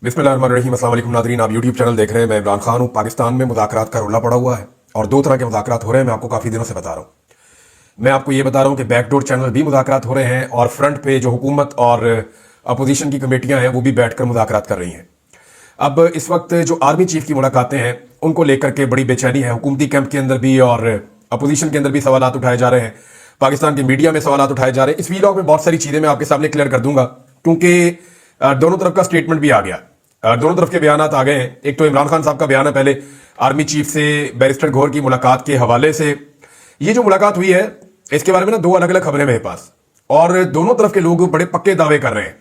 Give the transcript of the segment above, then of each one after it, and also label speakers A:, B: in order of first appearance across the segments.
A: बिस्मिल्लाहिर्रहमानिर्रहीम। अस्सलाम वालेकुम नाज़रीन, आप यूट्यूब चैनल देख रहे हैं। मैं इमरान खान हूँ। पाकिस्तान में मुज़ाकरात का रुला पड़ा हुआ है और दो तरह के मुज़ाकरात हो रहे हैं। मैं आपको काफ़ी दिनों से बता रहा हूँ। मैं आपको ये बता रहा हूँ कि बैकडोर चैनल भी मुज़ाकरात हो रहे हैं और फ्रंट पे जो हुकूमत और अपोजिशन की कमेटियाँ हैं वो भी बैठकर मुज़ाकरात कर रही हैं। अब इस वक्त जो आर्मी चीफ की मुलाकातें हैं उनको लेकर के बड़ी बेचैनी है। हुकूमती कैंप के अंदर भी और अपोजिशन के अंदर भी सवालात उठाए जा रहे हैं। पाकिस्तान की मीडिया में सवालात उठाए जा रहे हैं। इस वीलॉग में बहुत सारी चीज़ें मैं आपके सामने क्लियर कर दूंगा क्योंकि दोनों तरफ का स्टेटमेंट भी आ गया, दोनों तरफ के बयानात आ गए हैं। एक तो इमरान खान साहब का बयान है पहले आर्मी चीफ से बैरिस्टर गौहर की मुलाकात के हवाले से। ये जो मुलाकात हुई है इसके बारे में ना दो अलग अलग खबरें मेरे पास, और दोनों तरफ के लोग बड़े पक्के दावे कर रहे हैं।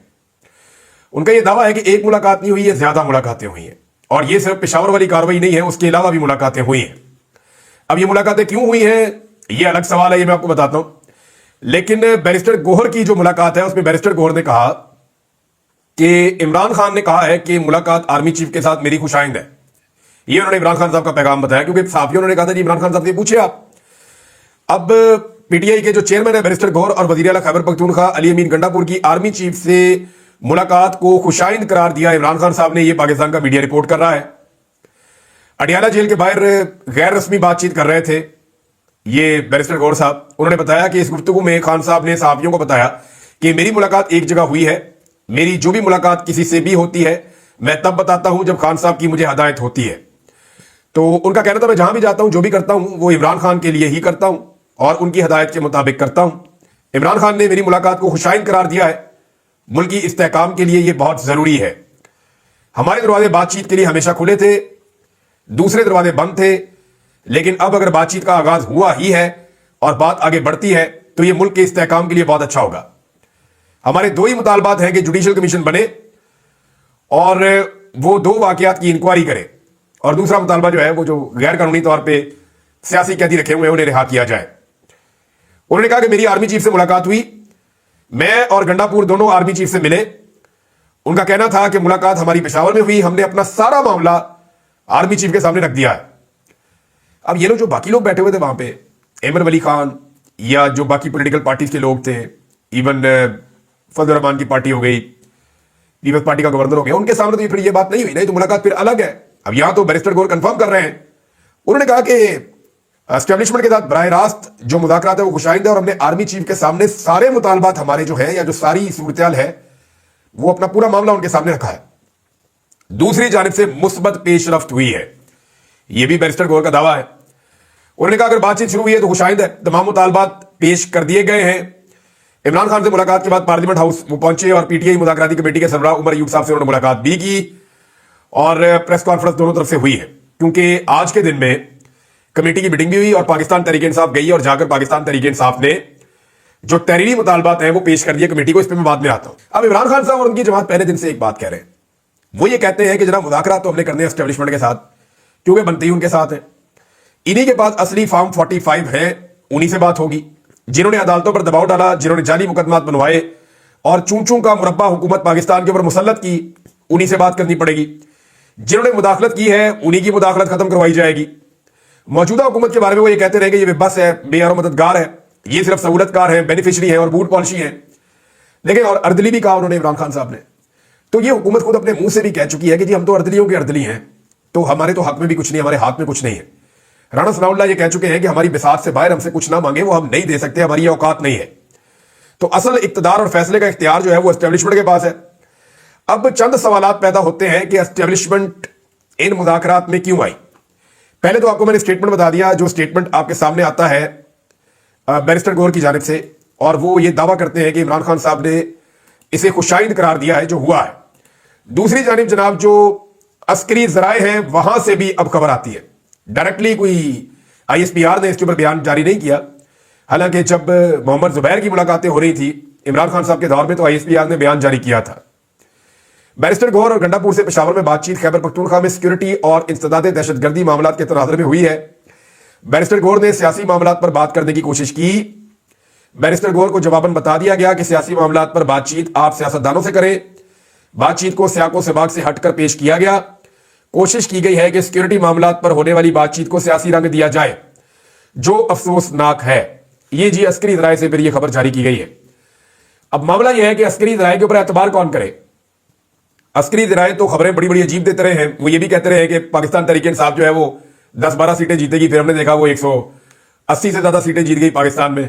A: उनका ये दावा है कि एक मुलाकात नहीं हुई है, ज्यादा मुलाकातें हुई हैं, और ये सिर्फ पेशावर वाली कार्रवाई नहीं है, उसके अलावा भी मुलाकातें हुई हैं। अब ये मुलाकातें क्यों हुई हैं ये अलग सवाल है, ये मैं आपको बताता हूं। लेकिन बैरिस्टर गौहर की जो मुलाकात है उसमें बैरिस्टर गौहर ने कहा कि इमरान खान ने कहा है कि मुलाकात आर्मी चीफ के साथ मेरी खुशाइंद है। ये उन्होंने इमरान खान साहब का पैगाम बताया क्योंकि साफियों ने कहा था जी इमरान खान साहब से पूछे आप। अब पीटीआई के जो चेयरमैन है बैरिस्टर गौहर और वजीर आला खैबर पख्तूनख्वा अली अमीन गंडापुर की आर्मी चीफ से मुलाकात को खुशाइंद करार दिया इमरान खान साहब ने। ये पाकिस्तान का मीडिया रिपोर्ट कर रहा है। अडियाला जेल के बाहर गैर रस्मी बातचीत कर रहे थे ये बैरिस्टर गौहर साहब। उन्होंने बताया कि इस गुफ्तगू में खान साहब ने सहाफियों को बताया कि मेरी मुलाकात एक जगह हुई है, मेरी जो भी मुलाकात किसी से भी होती है मैं तब बताता हूं जब खान साहब की मुझे हदायत होती है। तो उनका कहना था मैं जहां भी जाता हूं जो भी करता हूं वो इमरान खान के लिए ही करता हूं और उनकी हदायत के मुताबिक करता हूं। इमरान खान ने मेरी मुलाकात को खुशाइंद करार दिया है। मुल्की इस्तेहकाम के लिए यह बहुत जरूरी है। हमारे दरवाजे बातचीत के लिए हमेशा खुले थे, दूसरे दरवाजे बंद थे, लेकिन अब अगर बातचीत का आगाज हुआ ही है और बात आगे बढ़ती है तो यह मुल्क के इस्तेहकाम के लिए बहुत अच्छा होगा। हमारे दो ही मुतालबात हैं कि जुडिशल कमीशन बने और वो दो वाकयात की इंक्वायरी करे, और दूसरा मुतालबा जो है वो जो गैर कानूनी तौर पे सियासी कैदी रखे हुए हैं उन्हें रिहा किया जाए। उन्होंने कहा कि मेरी आर्मी चीफ से मुलाकात हुई, मैं और गंडापुर दोनों आर्मी चीफ से मिले। उनका कहना था कि मुलाकात हमारी पेशावर में हुई, हमने अपना सारा मामला आर्मी चीफ के सामने रख दिया है। अब ये लोग जो बाकी लोग बैठे हुए थे वहां पे, एमर वली खान या जो बाकी पॉलिटिकल पार्टीज के लोग थे, इवन फजल रहमान की पार्टी हो गई, पीपल्स पार्टी का गवर्नर हो गया, उनके सामने तो फिर ये बात नहीं हुई, नहीं तो मुलाकात फिर अलग है। अब यहां तो बैरिस्टर गौहर कंफर्म कर रहे हैं। उन्होंने कहा कि एस्टेब्लिशमेंट के साथ बराह रास्त जो मुज़ाकरात है वो खुशाइंद है और हमने आर्मी चीफ के सामने सारे मुतालबात हमारे जो है या जो सारी सूरत है वो अपना पूरा मामला उनके सामने रखा है। दूसरी जानिब से मुस्बत पेशरफ्त हुई है, यह भी बैरिस्टर गौहर का दावा है। उन्होंने कहा अगर बातचीत शुरू हुई है तो खुशाइंद है, तमाम मुतालबात पेश कर दिए गए हैं। इमरान खान से मुलाकात के बाद पार्लियामेंट हाउस वो पहुंचे और पीटीआई मुज़ाकराती कमेटी के सरबराह उमर अयूब साहब से उन्होंने मुलाकात भी की और प्रेस कॉन्फ्रेंस दोनों तरफ से हुई है क्योंकि आज के दिन में कमेटी की मीटिंग भी हुई और पाकिस्तान तहरीक इंसाफ गई और जाकर पाकिस्तान तहरीक इंसाफ ने जो तहरीरी मुतालबात हैं वो पेश कर दिए कमेटी को। इस पर मैं बाद में आता हूं। अब इमरान खान साहब और उनकी जमात पहले दिन से एक बात कह रहे हैं, वो ये कहते हैं कि जनाब मुज़ाकरात तो हमने करने एस्टेब्लिशमेंट के साथ क्योंकि बनते ही उनके साथ है, इन्हीं के पास असली फॉर्म 45 है, उन्हीं से बात होगी। जिन्होंने अदालतों पर दबाव डाला, जिन्होंने जाली मुकदमात बनवाए और चूं चूं का मुरब्बा हुकूमत पाकिस्तान के ऊपर मुसल्लत की, उन्हीं से बात करनी पड़ेगी। जिन्होंने मुदाखलत की है उन्हीं की मुदाखलत खत्म करवाई जाएगी। मौजूदा हुकूमत के बारे में वो ये कहते रहेंगे ये बेबस है, बेयारो मददगार है, ये सिर्फ सहूलतकार है, बेनिफिशरी है और बूट पॉलिसी है। लेकिन और अर्दली भी कहा उन्होंने इमरान खान साहब ने। तो ये हुकूमत खुद अपने मुंह से भी कह चुकी है कि जी हम तो अर्दलियों के अर्दली हैं, तो हमारे तो हक में भी कुछ नहीं, हमारे हाथ में कुछ नहीं है। राणा सनाउल्लाह ये कह चुके हैं कि हमारी बिसात से बाहर हमसे कुछ ना मांगे, वो हम नहीं दे सकते, हमारी औकात नहीं है। तो असल इक्तदार और फैसले का इख्तियार जो है वो एस्टेब्लिशमेंट के पास है। अब चंद सवालात पैदा होते हैं कि एस्टेब्लिशमेंट इन मुज़ाकरात में क्यों आई। पहले तो आपको मैंने स्टेटमेंट बता दिया, जो स्टेटमेंट आपके सामने आता है बैरिस्टर गौहर की जानिब से, और वो ये दावा करते हैं कि इमरान खान साहब ने इसे खुशाइंद करार दिया है जो हुआ है। दूसरी जानिब जनाब जो अस्करी जराए हैं वहां से भी अब खबर आती है। डायरेक्टली कोई आईएसपीआर ने इसके ऊपर बयान जारी नहीं किया, हालांकि जब मोहम्मद जुबैर की मुलाकातें हो रही थी इमरान खान साहब के दौर में तो आईएसपीआर ने बयान जारी किया था। बैरिस्टर गौहर और गंडापुर से पेशावर में बातचीत खैबर पख्तूनख्वा में सिक्योरिटी और इंसदाद दहशतगर्दी मामलात के तनाज़ुर में हुई है। बैरिस्टर गौहर ने सियासी मामलात पर बात करने की कोशिश की। बैरिस्टर गौहर को जवाबन बता दिया गया कि सियासी मामलात पर बातचीत आप सियासतदानों से करें। बातचीत को सियाको सबाक से हटकर पेश किया गया। कोशिश की गई है कि सिक्योरिटी मामलात पर होने वाली बातचीत को सियासी रंग दिया जाए, जो अफसोसनाक है। ये जी अस्करी ज़राए से फिर यह खबर जारी की गई है। अब मामला यह है कि अस्करी ज़राए के ऊपर एतबार कौन करे। عسکری ذرائع تو خبریں بڑی بڑی عجیب دیتے رہے ہیں. وہ یہ بھی کہتے رہے ہیں کہ پاکستان تحریک انصاف جو ہے وہ 10-12 سیٹیں جیتے گی. پھر ہم نے دیکھا وہ 180 سے زیادہ سیٹیں جیت گئی پاکستان میں.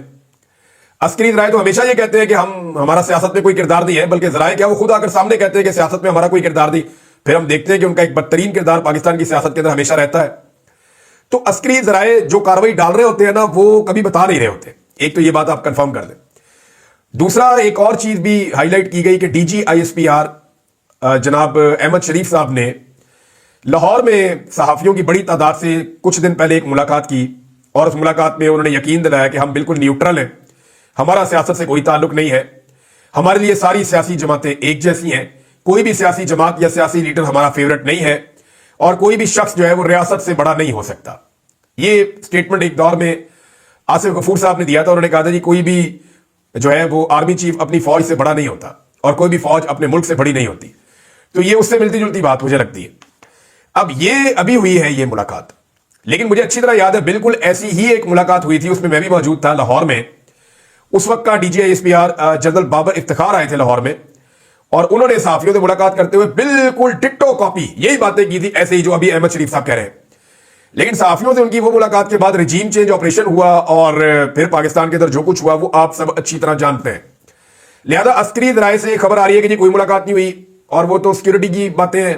A: عسکری ذرائع تو ہمیشہ یہ کہتے ہیں کہ ہمارا سیاست میں کوئی کردار نہیں ہے, بلکہ ذرائع کیا وہ خود آ کر سامنے کہتے ہیں کہ سیاست میں ہمارا کوئی کردار نہیں. پھر ہم دیکھتے ہیں کہ ان کا ایک بدترین کردار پاکستان کی سیاست کے اندر ہمیشہ رہتا ہے. تو عسکری ذرائع جو کاروائی ڈال رہے ہوتے ہیں نا, وہ کبھی بتا نہیں رہے ہوتے. ایک تو یہ بات آپ کنفرم کر دیں. دوسرا ایک اور چیز بھی ہائی لائٹ کی گئی کہ D G I S P R جناب احمد شریف صاحب نے لاہور میں صحافیوں کی بڑی تعداد سے کچھ دن پہلے ایک ملاقات کی, اور اس ملاقات میں انہوں نے یقین دلایا کہ ہم بالکل نیوٹرل ہیں, ہمارا سیاست سے کوئی تعلق نہیں ہے, ہمارے لیے ساری سیاسی جماعتیں ایک جیسی ہیں, کوئی بھی سیاسی جماعت یا سیاسی لیڈر ہمارا فیورٹ نہیں ہے, اور کوئی بھی شخص جو ہے وہ ریاست سے بڑا نہیں ہو سکتا. یہ سٹیٹمنٹ ایک دور میں آصف غفور صاحب نے دیا تھا. انہوں نے کہا تھا جی کوئی بھی جو ہے وہ آرمی چیف اپنی فوج سے بڑا نہیں ہوتا, اور کوئی بھی فوج اپنے ملک سے بڑی نہیں ہوتی. تو یہ اس سے ملتی جلتی بات مجھے لگتی ہے. اب یہ ابھی ہوئی ہے یہ ملاقات, لیکن مجھے اچھی طرح یاد ہے بالکل ایسی ہی ایک ملاقات ہوئی تھی, اس میں بھی موجود تھا لاہور میں. اس وقت کا D G I S P R general Babar Iftikhar آئے تھے لاہور میں, اور انہوں نے صحافیوں سے ملاقات کرتے ہوئے بالکل ڈٹو کاپی یہی باتیں کی تھی ایسے ہی جو ابھی احمد شریف صاحب کہہ رہے ہیں. لیکن صحافیوں سے ان کی وہ ملاقات کے بعد رجیم چینج آپریشن ہوا, اور پھر پاکستان کے اندر جو کچھ ہوا وہ آپ سب اچھی طرح جانتے ہیں. لہذا عسکری ذرائع سے خبر آ رہی ہے کہ جی کوئی ملاقات نہیں ہوئی, اور وہ تو سیکورٹی کی باتیں ہیں.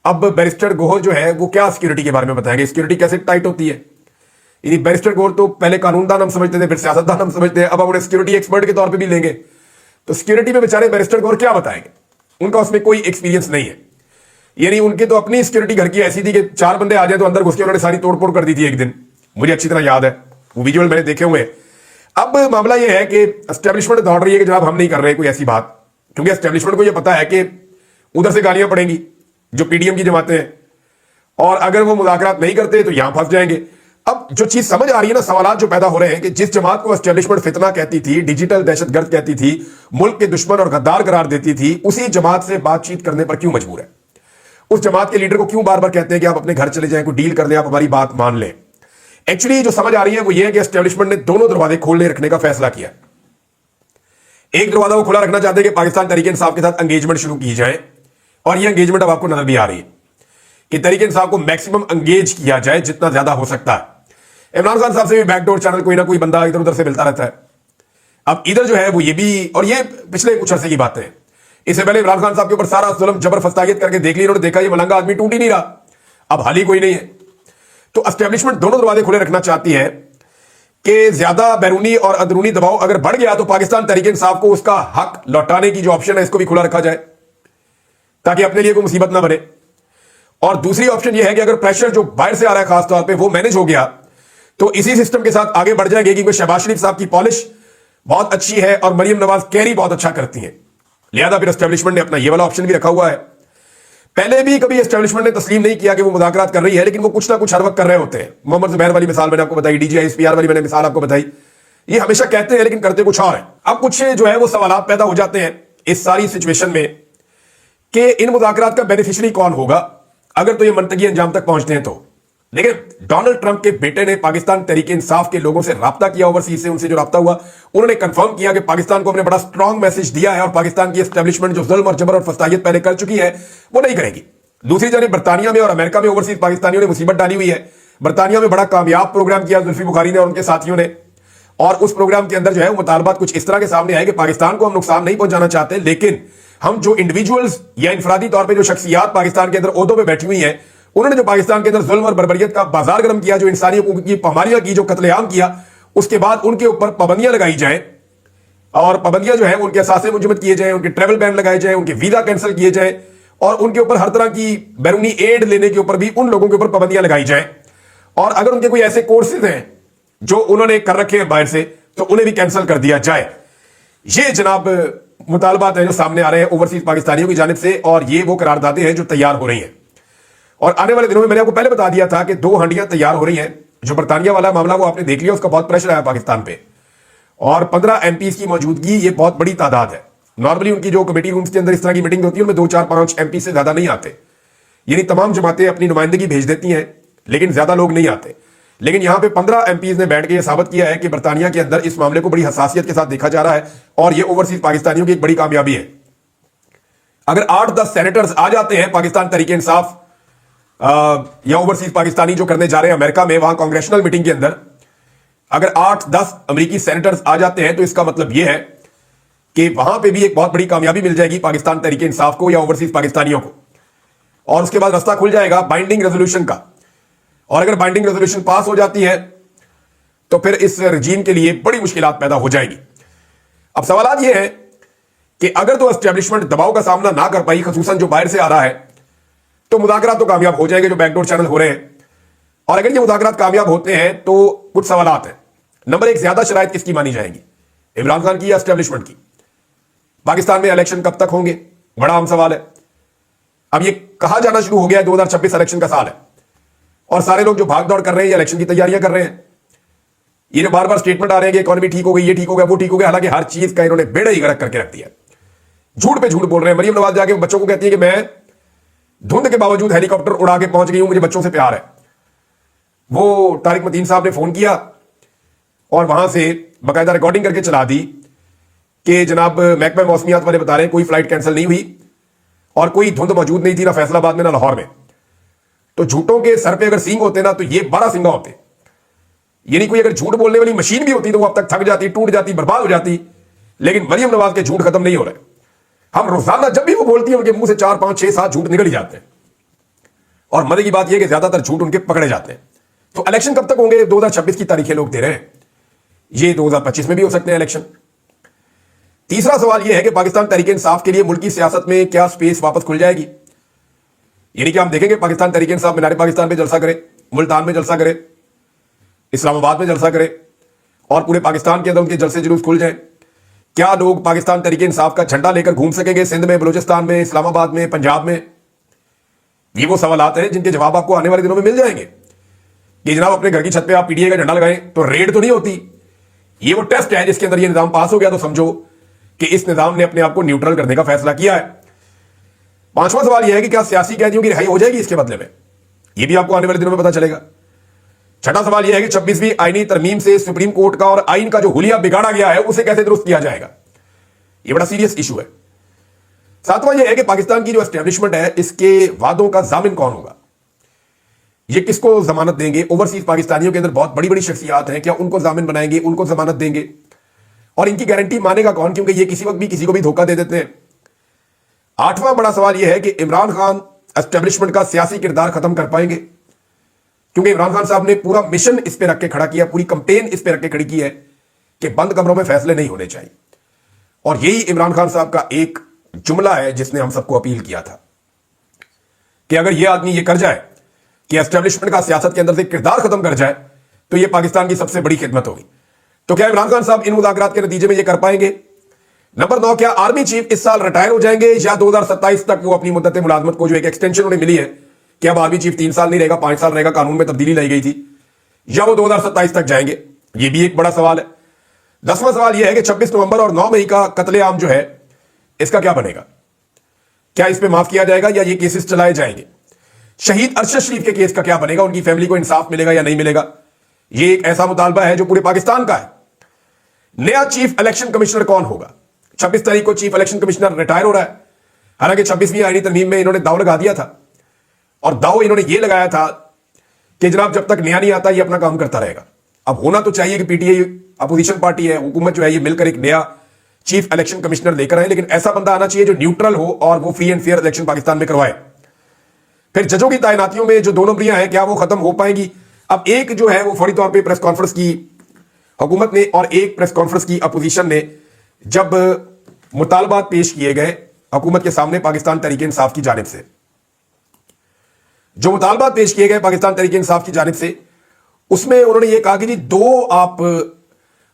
A: اب بیرسٹر گوہر جو ہے وہ کیا سیکورٹی کے بارے میں بتائیں گے, سیکورٹی کیسے ٹائٹ ہوتی ہے. یعنی بیرسٹر گوہر تو پہلے قانون دان ہم سمجھتے تھے, پھر سیاست دان ہم سمجھتے ہیں, اب ہم انہیں سیکورٹی ایکسپرٹ کے طور پہ بھی لیں گے. تو سیکورٹی میں بیچارے بیرسٹر گوہر کیا بتائیں گے, ان کا اس میں کوئی ایکسپیرینس نہیں ہے. یعنی ان کے تو اپنی سیکورٹی گھر کی ایسی تھی کہ 4 بندے آ جائیں تو اندر گھس کے انہوں نے ساری توڑ پھوڑ کر دی تھی ایک دن. مجھے اچھی طرح یاد ہے, وہ ویجول میں نے دیکھے ہوئے. اب معاملہ یہ ہے کہ اسٹیبلشمنٹ دوڑ رہی ہے کہ جناب ہم نہیں کر رہے کوئی ایسی بات, کیونکہ اسٹیبلشمنٹ کو یہ پتا ہے کہ ادھر سے گالیاں پڑیں گی جو پی ڈی ایم کی جماعتیں ہیں, اور اگر وہ مذاکرات نہیں کرتے تو یہاں پھنس جائیں گے. اب جو چیز سمجھ آ رہی ہے نا, سوالات جو پیدا ہو رہے ہیں کہ جس جماعت کو اسٹیبلشمنٹ فتنہ کہتی تھی, ڈیجیٹل دہشت گرد کہتی تھی, ملک کے دشمن اور غدار قرار دیتی تھی, اسی جماعت سے بات چیت کرنے پر کیوں مجبور ہے؟ اس جماعت کے لیڈر کو کیوں بار بار کہتے ہیں کہ آپ اپنے گھر چلے جائیں, کوئی ڈیل کر لیں, آپ ہماری بات مان لیں؟ ایکچولی جو سمجھ آ رہی ہے وہ یہ ہے کہ اسٹیبلشمنٹ نے دونوں دروازے کھولنے رکھنے کا فیصلہ کیا. ایک دروازہ وہ کھلا رکھنا چاہتے ہیں کہ پاکستان تحریک انصاف کے ساتھ انگیجمنٹ شروع کی جائے, اور یہ انگیجمنٹ اب آپ کو نظر بھی آ رہی ہے کہ تحریک انصاف کو میکسیمم انگیج کیا جائے جتنا زیادہ ہو سکتا ہے. عمران خان صاحب سے بھی بیک ڈور چینل کوئی نہ کوئی بندہ ادھر ادھر سے ملتا رہتا ہے. اب ادھر جو ہے وہ یہ بھی, اور یہ پچھلے کچھ عرصے کی باتیں ہیں, اس سے پہلے عمران خان صاحب کے اوپر سارا ظلم جبر فستاغیت کر کے دیکھ لی, انہوں نے دیکھا یہ ملنگا آدمی ٹوٹ ہی نہیں رہا, اب حال ہی کوئی نہیں ہے. تو اسٹیبلشمنٹ دونوں دروازے کھلے رکھنا چاہتی ہے کہ زیادہ بیرونی اور اندرونی دباؤ اگر بڑھ گیا تو پاکستان تحریک انصاف کو اس کا حق لوٹانے کی جو آپشن ہے اس کو بھی کھلا رکھا جائے تاکہ اپنے لیے کوئی مصیبت نہ بنے. اور دوسری آپشن یہ ہے کہ اگر پریشر جو باہر سے آ رہا ہے خاص طور پہ وہ مینج ہو گیا تو اسی سسٹم کے ساتھ آگے بڑھ جائیں گے, کیونکہ شہباز شریف صاحب کی پالش بہت اچھی ہے اور مریم نواز کیری بہت اچھا کرتی ہیں. لہذا پھر اسٹیبلشمنٹ نے اپنا یہ والا آپشن بھی رکھا ہوا ہے. پہلے بھی کبھی اسٹیبلشمنٹ نے تسلیم نہیں کیا کہ وہ مذاکرات کر رہی ہے, لیکن وہ کچھ نہ کچھ ہر وقت کر رہے ہوتے ہیں. محمد زبیر والی مثال میں نے آپ کو بتائی, D G I S P R والی میں نے مثال آپ کو بتائی. یہ ہمیشہ کہتے ہیں لیکن کرتے کچھ اور ہیں. اب کچھ جو ہے وہ سوالات پیدا ہو جاتے ہیں اس ساری سچویشن میں کہ ان مذاکرات کا بینیفیشری کون ہوگا اگر تو یہ منطقی انجام تک پہنچتے ہیں تو. لیکن ڈونلڈ ٹرمپ کے بیٹے نے پاکستان تحریک انصاف کے لوگوں سے رابطہ کیا, اوورسیز سے ان سے جو رابطہ ہوا, انہوں نے کنفرم کیا کہ پاکستان کو ہم نے بڑا اسٹرانگ میسج دیا ہے اور پاکستان کی اسٹیبلشمنٹ جو ظلم اور جبر اور فستاغیت پہلے کر چکی ہے وہ نہیں کرے گی. دوسری جانب برطانیہ میں اور امریکہ میں اوورسیز پاکستانیوں نے مصیبت ڈالی ہوئی ہے. برطانیہ میں بڑا کامیاب پروگرام کیا زلفی بخاری نے اور ان کے ساتھیوں نے, اور اس پروگرام کے اندر جو ہے وہ مطالبات کچھ اس طرح کے سامنے آئے کہ پاکستان کو ہم نقصان نہیں پہنچانا چاہتے, لیکن ہم جو انڈیویجولز یا انفرادی طور پہ جو شخصیات پاکستان کے اندر عہدوں پہ بیٹھی ہوئی ہیں, انہوں نے جو پاکستان کے اندر ظلم اور بربریت کا بازار گرم کیا, جو انسانی حقوق کی پامالیاں کی, جو قتل عام کیا, اس کے بعد ان کے اوپر پابندیاں لگائی جائیں, اور پابندیاں جو ہیں ان کے اثاثے منجمد کیے جائیں, ان کے ٹریول بین لگائے جائیں, ان کے ویزا کینسل کیے جائیں, اور ان کے اوپر ہر طرح کی بیرونی ایڈ لینے کے اوپر بھی ان لوگوں کے اوپر پابندیاں لگائی جائیں. اور اگر ان کے کوئی ایسے کورسز ہیں جو انہوں نے کر رکھے ہیں باہر سے تو انہیں بھی کینسل کر دیا جائے. یہ جناب مطالبات ہیں جو سامنے آ رہے ہیں اوورسیز پاکستانیوں کی جانب سے, اور یہ وہ قراردادیں ہیں جو تیار ہو رہی ہیں. اور آنے والے دنوں میں نے آپ کو پہلے بتا دیا تھا کہ 2 ہنڈیاں تیار ہو رہی ہیں. جو برطانیہ والا معاملہ وہ آپ نے دیکھ لیا, اس کا بہت پریشر آیا پاکستان پہ, اور 15 ایم پیز کی موجودگی یہ بہت بڑی تعداد ہے. نارملی ان کی جو کمیٹی رومز کے اندر اس طرح کی میٹنگ ہوتی ہے ان میں 2 4 5 ایم پی سے زیادہ نہیں آتے, یعنی تمام جماعتیں اپنی نمائندگی بھیج دیتی ہیں لیکن زیادہ لوگ نہیں آتے. لیکن یہاں پہ 15 ایم پیز نے بیٹھ کے یہ ثابت کیا ہے کہ برطانیہ کے اندر اس معاملے کو بڑی حساسیت کے ساتھ دیکھا جا رہا ہے, اور یہ اوورسیز پاکستانیوں کی ایک بڑی کامیابی ہے. अगर 8-10 सेनेटर्स आ जाते हैं पाकिस्तान तरीके इंसाफ या ओवरसीज पाकिस्तानी जो करने जा रहे हैं अमेरिका में, वहां कांग्रेशनल मीटिंग के अंदर अगर 8-10 अमेरिकी सेनेटर्स आ जाते हैं तो इसका मतलब यह है कि वहां पे भी एक बहुत बड़ी कामयाबी मिल जाएगी पाकिस्तान तरीके इंसाफ को या ओवरसीज पाकिस्तानियों को, और उसके बाद रास्ता खुल जाएगा बाइंडिंग रेजोल्यूशन का। और अगर बाइंडिंग रेजोल्यूशन पास हो जाती है तो फिर इस रजीम के लिए बड़ी मुश्किलात पैदा हो जाएगी। अब सवाल यह है कि अगर तो एस्टेब्लिशमेंट दबाव का सामना ना कर पाई, खसूसन जो बाहर से आ रहा है, तो मुज़ाकरात तो कामयाब हो जाएंगे जो बैकडोर चैनल हो रहे हैं। और अगर ये मुज़ाकरात कामयाब होते हैं तो कुछ सवालात हैं। नंबर एक, ज्यादा शराइत किसकी मानी जाएंगी, इमरान खान की या एस्टेब्लिशमेंट की? पाकिस्तान में इलेक्शन कब तक होंगे, बड़ा अहम सवाल है। अब ये कहा जाना शुरू हो गया है 2026 इलेक्शन का साल है, और सारे लोग जो भाग दौड़ कर रहे हैं या इलेक्शन की तैयारियां कर रहे हैं, ये जो बार बार स्टेटमेंट आ रहे हैं कि इकोनॉमी ठीक हो गई, ये ठीक हो गया, वो ठीक हो गया, हालांकि हर चीज का इन्होंने बेड़ा ही गर्क करके रख दिया। झूठ पे झूठ बोल रहे हैं। मरियम नवाज जाके बच्चों को कहती है कि मैं धुंध के बावजूद हेलीकॉप्टर उड़ा के पहुंच गई हूं, मुझे बच्चों से प्यार है। वो तारिक मतीन साहब ने फोन किया और वहां से बाकायदा रिकॉर्डिंग करके चला दी कि जनाब महकमा मौसमियात वाले बता रहे हैं कोई फ्लाइट कैंसिल नहीं हुई और कोई धुंध मौजूद नहीं थी ना फैसलाबाद में ना लाहौर में। तो झूठों के सर पे अगर सींग होते ना तो ये 12 सिंगा होते। ये नहीं कोई अगर झूठ बोलने वाली मशीन भी होती तो वो अब तक थक जाती, टूट जाती, बर्बाद हो जाती। लेकिन मरियम नवाज के झूठ खत्म नहीं हो रहे। हम रोजाना जब भी वो बोलती है उनके मुंह से 4, 5, 6, 7 झूठ निकल ही जाते हैं। और मजे की बात यह कि ज्यादातर झूठ उनके पकड़े जाते हैं। तो इलेक्शन कब तक होंगे? 2026 की तारीखें लोग दे रहे हैं, ये 2025 में भी हो सकते हैं इलेक्शन। तीसरा सवाल यह है कि पाकिस्तान तहरीक इंसाफ के लिए मुल्की सियासत में क्या स्पेस वापस खुल जाएगी? यानी कि हम देखेंगे पाकिस्तान तहरीक इंसाफ मीनार पाकिस्तान पे जलसा करे, मुल्तान में जलसा करे, इस्लामाबाद में जलसा करे और पूरे पाकिस्तान के अंदर उनके जलसे जुलूस खुल जाए। क्या लोग पाकिस्तान तहरीक इंसाफ का झंडा लेकर घूम सकेंगे सिंध में, बलूचिस्तान में, इस्लामाबाद में, पंजाब में? ये वो सवालात हैं जिनके जवाब आपको आने वाले दिनों में मिल जाएंगे कि जनाब अपने घर की छत पे आप पीटीआई का झंडा लगाएं तो रेड तो नहीं होती। ये वो टेस्ट है जिसके अंदर ये निजाम पास हो गया तो समझो कि इस निजाम ने अपने आप को न्यूट्रल करने का फैसला किया है। पांचवा सवाल यह है कि क्या सियासी कैदियों की रिहाई हो जाएगी इसके बदले में? यह भी आपको आने वाले दिनों में पता चलेगा। छठा सवाल यह है कि 26वीं आईनी तरमीम से सुप्रीम कोर्ट का और आइन का जो हुलिया बिगाड़ा गया है उसे कैसे दुरुस्त किया जाएगा? यह बड़ा सीरियस इशू है। सातवां यह है कि पाकिस्तान की जो एस्टेब्लिशमेंट है इसके वादों का जामिन कौन होगा? ये किसको जमानत देंगे? ओवरसीज पाकिस्तानियों के अंदर बहुत बड़ी बड़ी शख्सियात हैं, क्या उनको जामिन बनाएंगे, उनको जमानत देंगे? और इनकी गारंटी मानेगा कौन? क्योंकि ये किसी वक्त भी किसी को भी धोखा दे देते हैं। आठवां बड़ा सवाल यह है कि इमरान खान एस्टेब्लिशमेंट का सियासी किरदार खत्म कर पाएंगे? क्योंकि इमरान खान साहब ने पूरा मिशन इस पे रख के खड़ा किया, पूरी कंपेन इस पे रख के खड़ी की है कि बंद कमरों में फैसले नहीं होने चाहिए। और यही इमरान खान साहब का एक जुमला है जिसने हम सबको अपील किया था कि अगर यह आदमी ये कर जाए कि एस्टेब्लिशमेंट का सियासत के अंदर से किरदार खत्म कर जाए तो यह पाकिस्तान की सबसे बड़ी खिदमत होगी। तो क्या इमरान खान साहब इन मुज़ाकरात के नतीजे में यह कर पाएंगे? नंबर 9, क्या आर्मी चीफ इस साल रिटायर हो जाएंगे या 2027 तक वो अपनी मुद्दत मुलाजमत को जो एक एक्सटेंशन उन्हें मिली है कि अब आर्मी चीफ 3 साल नहीं रहेगा, 5 साल रहेगा, कानून में तब्दीली लाई गई थी, या वो 2027 तक जाएंगे? यह भी एक बड़ा सवाल है। 10वां सवाल यह है कि 26 नवंबर और 9 मई का कत्लेआम जो है इसका क्या बनेगा? क्या इस पे माफ किया जाएगा या ये केसेस चलाए जाएंगे? शहीद अरशद शरीफ के केस का क्या बनेगा? उनकी फैमिली को इंसाफ मिलेगा या नहीं मिलेगा? ये एक ऐसा मुतालबा है जो पूरे पाकिस्तान का है। नया चीफ इलेक्शन कमिश्नर कौन होगा? 26 तारीख को चीफ इलेक्शन कमिश्नर रिटायर हो रहा है। हालांकि 26वीं आईनी तरमीम में इन्होंने दाव लगा दिया था, और दाव इन्होंने ये लगाया था कि जनाब जब तक नया नहीं आता ये अपना काम करता रहेगा। अब होना तो चाहिए कि पीटीआई अपोजिशन पार्टी है, हुकूमत जो है ये मिलकर एक नया चीफ इलेक्शन कमिश्नर लेकर आए, लेकिन ऐसा बंदा आना चाहिए जो न्यूट्रल हो और वो free and fair election Pakistan में करवाए। फिर जजों की तैनातियों में जो 2 नंबरियां हैं क्या वो खत्म हो पाएंगी? अब एक जो है वो फौरी तौर पर प्रेस कॉन्फ्रेंस की हुकूमत ने और एक प्रेस कॉन्फ्रेंस की अपोजिशन ने जब मुतालबात पेश किए गए हुकूमत के सामने पाकिस्तान तहरीक इंसाफ की जानिब से, जो मुतालबात पेश किए गए पाकिस्तान तहरीक इंसाफ की जानिब से, उसमें उन्होंने ये कहा कि जी 2 आप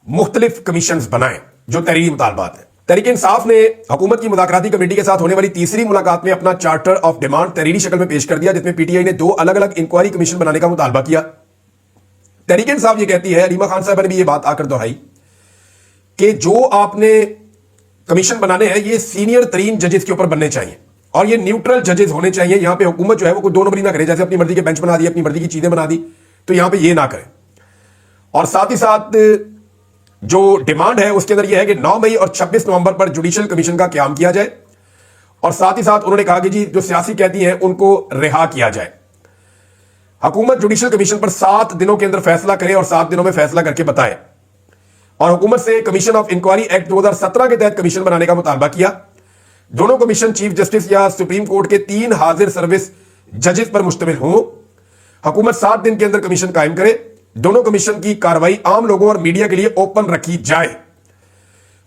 A: मुख्तलिफ कमीशन बनाएं जो तहरीरी मुतालबात है। तहरीक इंसाफ ने हुकूमत की मुज़ाकराती कमेटी के साथ होने वाली तीसरी मुलाकात में अपना चार्टर ऑफ डिमांड तहरीरी शक्ल में पेश कर दिया, जिसमें पीटीआई ने 2 अलग अलग इंक्वायरी कमीशन बनाने का मुतालबा किया। तहरीक इंसाफ ये कहती है, रीमा खान साहब ने भी ये बात आकर दोहराई कि जो आपने कमीशन बनाने हैं ये सीनियर तरीन जजेस के ऊपर बनने चाहिए और ये न्यूट्रल जजेस होने चाहिए। यहां पे हुकूमत जो है वो कोई 2 नंबरी ना करे, जैसे अपनी मर्जी के बेंच बना दी, अपनी मर्जी की चीजें बना दी, तो यहां पे ये ना करें। और साथ ही साथ जो डिमांड है उसके अंदर यह है कि 9 मई और 26 नवंबर पर जुडिशियल कमीशन का क्याम किया जाए اور ساتھ ہی ساتھ انہوں نے کہا کہ جی جو سیاسی قیدی ہیں ان کو رہا کیا جائے. حکومت جوڈیشل کمیشن پر 7 دنوں کے اندر فیصلہ کرے اور 7 دنوں میں فیصلہ کر کے بتائے. اور حکومت سے کمیشن آف انکوائری ایکٹ 2017 کے تحت کمیشن بنانے کا مطالبہ کیا. دونوں کمیشن چیف جسٹس یا سپریم کورٹ کے 3 حاضر سروس ججز پر مشتمل ہوں. حکومت 7 دن کے اندر کمیشن قائم کرے. دونوں کمیشن کی کاروائی عام لوگوں اور میڈیا کے لیے اوپن رکھی جائے.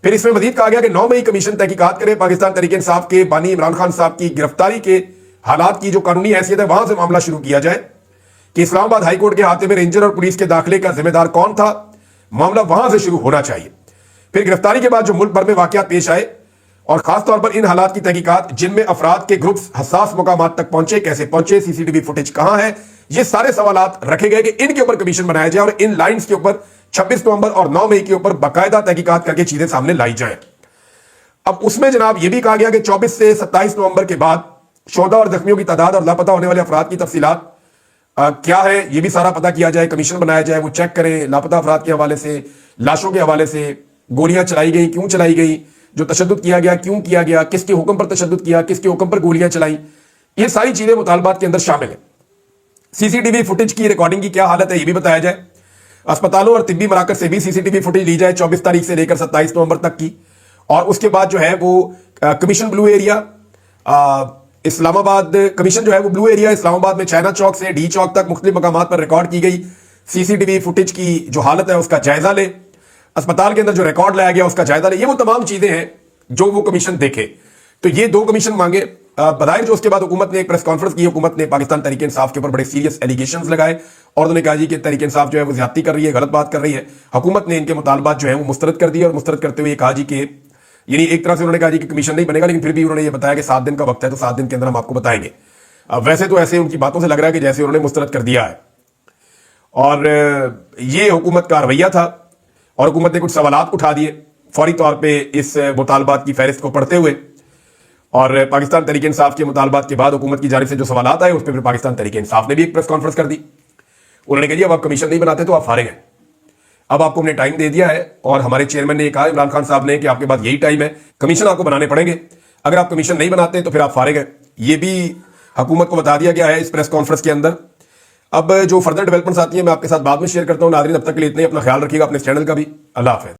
A: پھر اس میں مزید کہا گیا کہ 9 مئی کمیشن تحقیقات کرے. پاکستان تحریک انصاف کے بانی عمران خان صاحب کی گرفتاری کے حالات کی جو قانونی حیثیت ہے وہاں سے معاملہ شروع کیا جائے کہ اسلام آباد ہائی کورٹ کے احاطے میں رینجر اور پولیس کے داخلے کا ذمہ دار کون تھا. معاملہ وہاں سے شروع ہونا چاہیے. پھر گرفتاری کے بعد جو ملک بھر میں واقعات پیش آئے اور خاص طور پر ان حالات کی تحقیقات جن میں افراد کے گروپس حساس مقامات تک پہنچے, کیسے پہنچے, سی سی ٹی وی فوٹیج کہاں ہے, یہ سارے سوالات رکھے گئے کہ ان کے اوپر کمیشن بنایا جائے اور ان لائنز کے اوپر 26 نومبر اور 9 مئی کے اوپر باقاعدہ تحقیقات کر کے چیزیں سامنے لائی جائیں. اب اس میں جناب یہ بھی کہا گیا کہ 24 سے 27 نومبر کے بعد شہداء اور زخمیوں کی تعداد اور لاپتہ ہونے والے افراد کی تفصیلات کیا ہے یہ بھی سارا پتہ کیا جائے. کمیشن بنایا جائے, وہ چیک کریں لاپتہ افراد کے حوالے سے, لاشوں کے حوالے سے, گولیاں چلائی گئی کیوں چلائی گئی, جو تشدد کیا گیا کیوں کیا گیا, کس کے حکم پر تشدد کیا, کس کے حکم پر گولیاں چلائیں. یہ ساری چیزیں مطالبات کے اندر شامل ہیں. سی سی ٹی وی فوٹیج کی ریکارڈنگ کی کیا حالت ہے یہ بھی بتایا جائے. اسپتالوں اور طبی مراکز سے بھی سی سی ٹی وی فوٹیج لی جائے 24 تاریخ سے لے کر 27 نومبر تک کی. اور اس کے بعد جو ہے وہ کمیشن بلو ایریا اسلام آباد, کمیشن جو ہے وہ بلو ایریا اسلام آباد میں چائنا چوک سے ڈی چوک تک مختلف مقامات پر ریکارڈ کی گئی سی سی ٹی وی فوٹیج کی جو حالت ہے اس کا جائزہ لے. اسپتال کے اندر جو ریکارڈ لایا گیا اس کا جائزہ لے. یہ وہ تمام چیزیں ہیں جو وہ کمیشن دیکھے. تو یہ 2 کمیشن مانگے. بظاہر جو اس کے بعد حکومت نے ایک پریس کانفرنس کی, حکومت نے پاکستان تحریک انصاف کے اوپر بڑے سیریس ایلیگیشنز لگائے اور انہوں نے کہا جی کہ تحریک انصاف جو ہے وہ زیادتی کر رہی ہے, غلط بات کر رہی ہے. حکومت نے ان کے مطالبات جو ہیں وہ مسترد کر دیے اور مسترد کرتے ہوئے کہا جی کہ یعنی ایک طرح سے انہوں نے کہا جی کہ کمیشن نہیں بنے گا, لیکن پھر بھی انہوں نے یہ بتایا کہ 7 دن کا وقت ہے تو 7 دن کے اندر ہم آپ کو بتائیں گے. ویسے تو ایسے ان کی باتوں سے لگ رہا ہے کہ جیسے انہوں نے مسترد کر دیا ہے. اور یہ حکومت کا رویہ تھا اور حکومت نے کچھ سوالات اٹھا دیے فوری طور پہ اس مطالبات کی فہرست کو پڑھتے ہوئے. اور پاکستان تحریک انصاف کے مطالبات کے بعد حکومت کی جانب سے جو سوالات آئے اس پہ پھر پاکستان تحریک انصاف نے بھی ایک پریس کانفرنس کر دی. انہوں نے کہا جی اب آپ کمیشن نہیں بناتے تو آپ فارغ ہیں, اب آپ کو ہم نے ٹائم دے دیا ہے. اور ہمارے چیئرمین نے یہ کہا عمران خان صاحب نے کہ آپ کے پاس یہی ٹائم ہے, کمیشن آپ کو بنانے پڑیں گے. اگر آپ کمیشن نہیں بناتے تو پھر آپ فارغ ہیں. یہ بھی حکومت کو بتا دیا گیا ہے اس پریس کانفرنس کے اندر. اب جو فردر ڈیولپمنٹس آتی ہیں میں آپ کے ساتھ بعد میں شیئر کرتا ہوں. ناظرین اب تک کے لیے اتنے, اپنا خیال رکھیے گا, اپنے چینل کا بھی. اللہ حافظ.